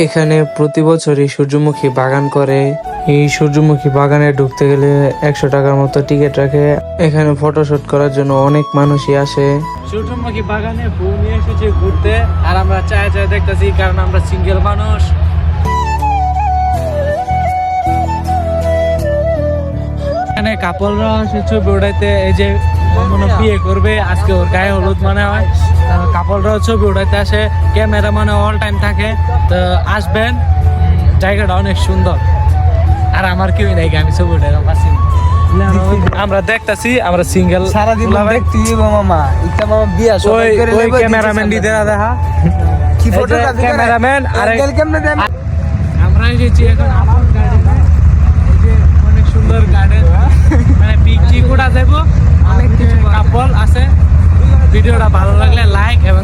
এখানে প্রতি বছরই সূর্যমুখী বাগান করে। এই সূর্যমুখী বাগানে ঢুকতে গেলে 100 টাকার মতো টিকিট রাখে। এখানে ফটোশুট করার জন্য অনেক মানুষই আসে। সূর্যমুখী বাগানে বউ নিয়ে এসেছি ঘুরতে, আর আমরা চায় দেখতেছি, কারণ আমরা সিঙ্গেল মানুষ। এখানে কাপলরা এসে ছবি উঠাইতে, এই যে মনে বিয়ে করবে আজকে, ওর গায়ে হলুদ মনে হয়, কাপলরাও ছবি উঠাইতে আসে। ক্যামেরা মানে অল টাইম থাকে, তো আসবেন, জায়গাটা অনেক সুন্দর। আর আমার কেউ নাই, আমি ছবি উঠাইতে পারছি না। আমরা দেখতেছি, আমরা সিঙ্গেল সারাদিন দেখতে মামা এটা মামা বিয়া সবাই করে ওই ক্যামেরাম্যান দিতে দেখা কি ফটোগ্রাফি ক্যামেরাম্যান। আর কেমনে দেন আমরা এসেছি এখন আপন গার্ডেনে, এই যে অনেক সুন্দর গার্ডেন, মানে পিকনিক ওটা দেবো, অনেক কিছু কাপল আছে। ভিডিওটা ভালো লাগলে লাইক এবং